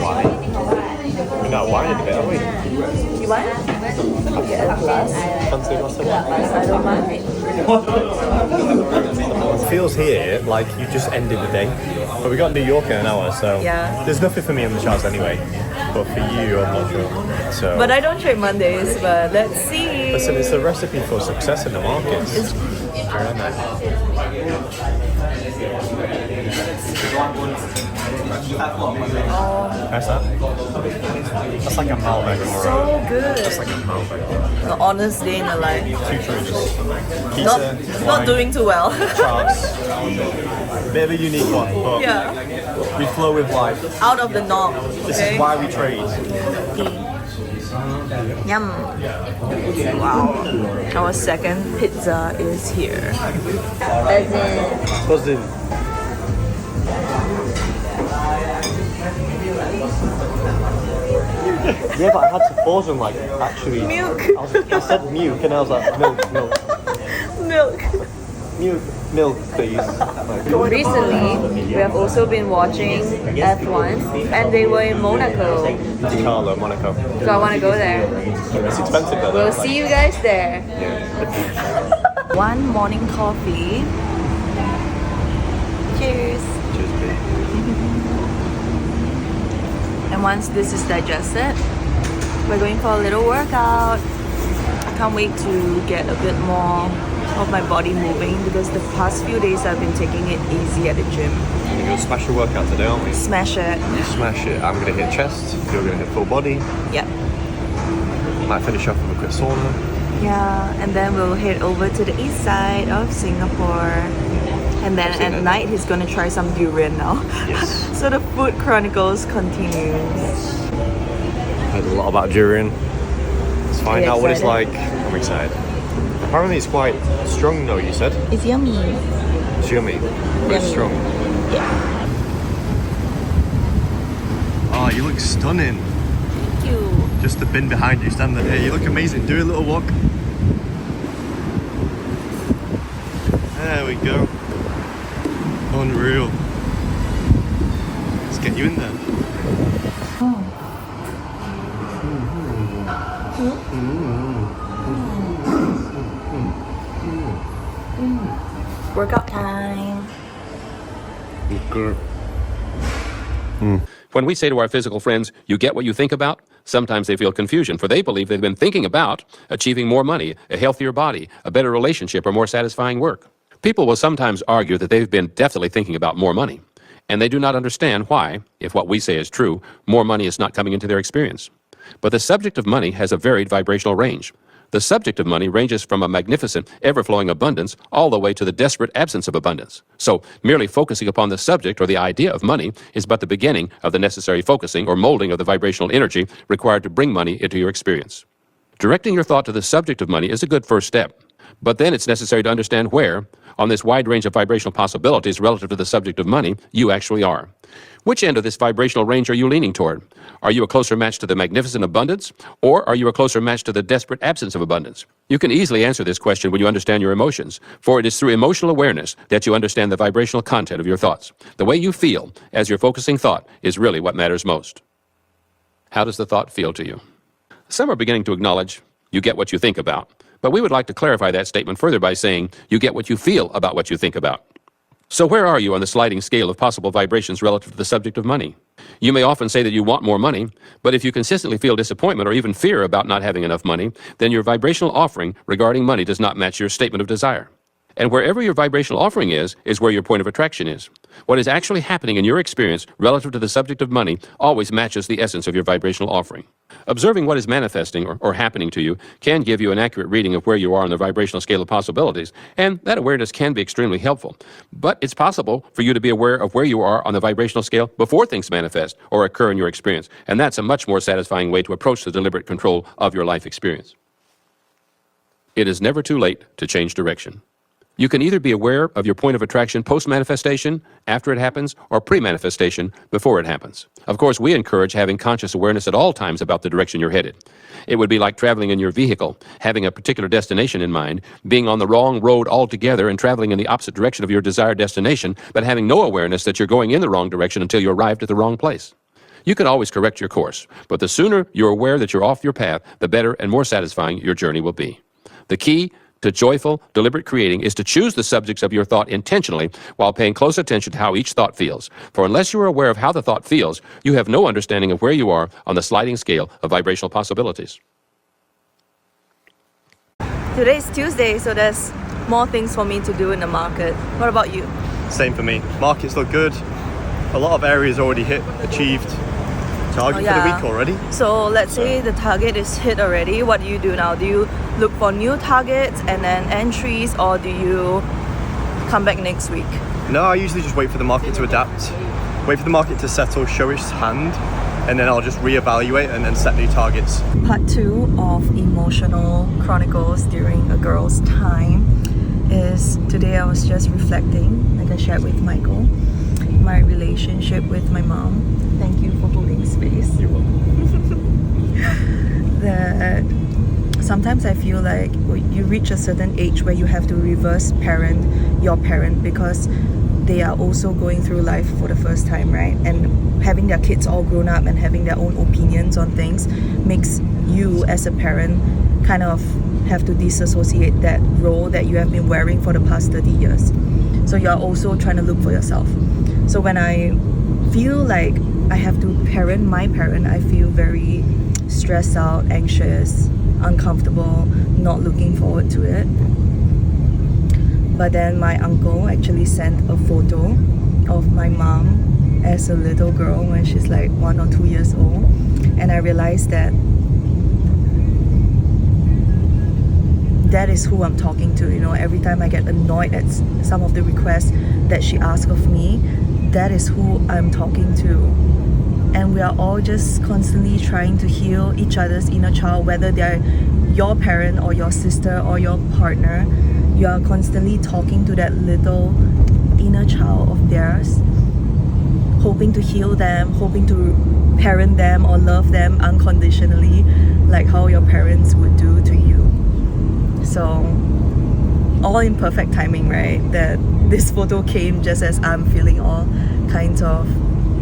Wine? We got wine in a bit, haven't we? You want? I'll get a glass. Fancy a glass of wine? I don't mind. It feels here like you just ended the day. But we got New York in an hour, so Yeah. there's nothing for me on the charts anyway. But for you, I'm not sure. So, But I don't trade Mondays, but let's see. listen, it's a recipe for success in the markets. It's very nice. How's that? That's like a Malbec. So good. That's like a Malbec. The honest day in the life. Two choices. Pizza, Not wine, doing too well. charts. Bit of a unique one, but Yeah. we flow with life. Out of the norm. This Okay? is why we trade. Yum. Wow. Our second pizza is here. Buzzing. Yeah, but I had to pause and like actually. Milk. I said milk and I was like milk, Milk. please. Recently, we have also been watching F1 and they were in Monaco. Monte Carlo, Monaco. So I want to go there. It's expensive though. We'll see you guys there. Yeah. One morning coffee. Cheers. Cheers, babe. And once this is digested, we're going for a little workout. I can't wait to get a bit more of my body moving because the past few days I've been taking it easy at the gym. We're gonna smash the workout today, aren't we? Smash it. Smash it. I'm gonna hit chest. You're gonna hit full body. Yep. Might finish off with a quick sauna. Yeah, and then we'll head over to the east side of Singapore. And then at night he's gonna try some durian now. Yes. So the food chronicles continues. Heard a lot about durian. Let's find out what it's like. excited? I'm excited. Apparently it's quite strong though, you said? It's yummy. It's yummy. But it's Yummy. strong. Yeah. Oh, you look stunning. Thank you. Just the bin behind you, standing there. You look amazing. Do a little walk. There we go. Unreal. Let's get you in there. Workout time. When we say to our physical friends, you get what you think about, sometimes they feel confusion, for they believe they've been thinking about achieving more money, a healthier body, a better relationship, or more satisfying work. People will sometimes argue that they've been definitely thinking about more money, and they do not understand why, if what we say is true, more money is not coming into their experience. But the subject of money has a varied vibrational range. The subject of money ranges from a magnificent, ever-flowing abundance all the way to the desperate absence of abundance. So, merely focusing upon the subject or the idea of money is but the beginning of the necessary focusing or molding of the vibrational energy required to bring money into your experience. Directing your thought to the subject of money is a good first step. But then it's necessary to understand where, on this wide range of vibrational possibilities relative to the subject of money, you actually are. Which end of this vibrational range are you leaning toward? Are you a closer match to the magnificent abundance, or are you a closer match to the desperate absence of abundance? You can easily answer this question when you understand your emotions, for it is through emotional awareness that you understand the vibrational content of your thoughts. The way you feel as your focusing thought is really what matters most. How does the thought feel to you? Some are beginning to acknowledge you get what you think about, but we would like to clarify that statement further by saying you get what you feel about what you think about. So where are you on the sliding scale of possible vibrations relative to the subject of money? You may often say that you want more money, but if you consistently feel disappointment or even fear about not having enough money, then your vibrational offering regarding money does not match your statement of desire. And wherever your vibrational offering is where your point of attraction is. What is actually happening in your experience relative to the subject of money always matches the essence of your vibrational offering. Observing what is manifesting or happening to you can give you an accurate reading of where you are on the vibrational scale of possibilities, and that awareness can be extremely helpful. But it's possible for you to be aware of where you are on the vibrational scale before things manifest or occur in your experience, and that's a much more satisfying way to approach the deliberate control of your life experience. It is never too late to change direction. You can either be aware of your point of attraction post-manifestation, after it happens, or pre-manifestation, before it happens. Of course, we encourage having conscious awareness at all times about the direction you're headed. It would be like traveling in your vehicle, having a particular destination in mind, being on the wrong road altogether and traveling in the opposite direction of your desired destination, but having no awareness that you're going in the wrong direction until you arrived at the wrong place. You can always correct your course, but the sooner you're aware that you're off your path, the better and more satisfying your journey will be. The key to joyful, deliberate creating is to choose the subjects of your thought intentionally while paying close attention to how each thought feels. For unless you are aware of how the thought feels, you have no understanding of where you are on the sliding scale of vibrational possibilities. Today is Tuesday, so there's more things for me to do in the market. What about you? Same for me. Markets look good. A lot of areas already achieved. Target for the week already. So let's say the target is hit already. What do you do now? Do you look for new targets and then entries, or do you come back next week? No, I usually just wait for the market to adapt. Wait for the market to settle, show its hand, and then I'll just reevaluate and then set new targets. Part 2 of emotional chronicles during a girl's time is today I was just reflecting, like I shared with Michael, my relationship with my mom. Thank you for holding space. You're welcome. That sometimes I feel like you reach a certain age where you have to reverse parent your parent because they are also going through life for the first time, right? And having their kids all grown up and having their own opinions on things makes you as a parent kind of have to disassociate that role that you have been wearing for the past 30 years. So you're also trying to look for yourself. So when I feel like I have to parent my parent, I feel very stressed out, anxious, uncomfortable, not looking forward to it. But then my uncle actually sent a photo of my mom as a little girl when she's like 1 or 2 years old, and I realized that that is who I'm talking to. You know, every time I get annoyed at some of the requests that she asks of me, that is who I'm talking to. And we are all just constantly trying to heal each other's inner child, whether they're your parent or your sister or your partner. You are constantly talking to that little inner child of theirs, hoping to heal them, hoping to parent them or love them unconditionally, like how your parents would do to you. So, all in perfect timing, right? That this photo came just as I'm feeling all kinds of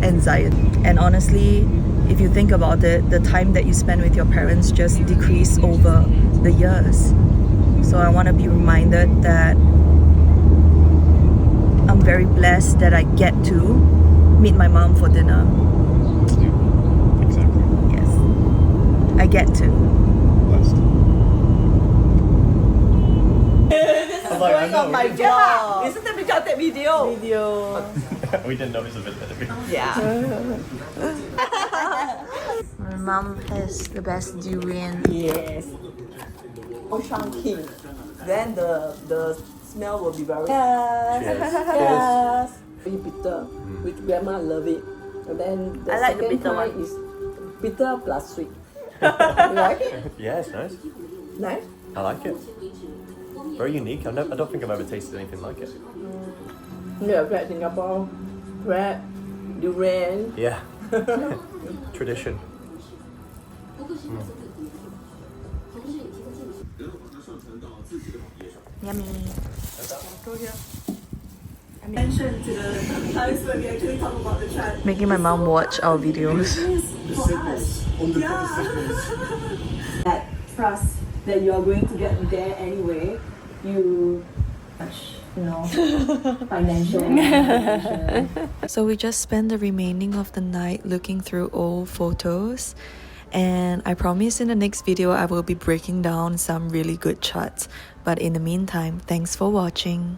anxiety. And honestly, if you think about it, the time that you spend with your parents just decrease over the years. So I want to be reminded that I'm very blessed that I get to meet my mom for dinner. Exactly. Yes, I get to. Blessed. I know. My vlog. Isn't that because that video? We didn't know it was a video. Yeah. My mom has the best durian. Yes. More chunky. Then the smell will be very yes. Very bitter. Which grandma love it. And then the I like the second bitter kind one. is bitter plus sweet. You like it? Yeah, it's nice. Nice. I like it. Very unique. I don't think I've ever tasted anything like it. Yeah, bread Singapore. Bread, durian. Yeah. Tradition. Yummy. Making my mom watch our videos. That trust that you are going to get there anyway. You know, financial. So we just spent the remaining of the night looking through old photos, and I promise in the next video I will be breaking down some really good charts. But in the meantime, thanks for watching.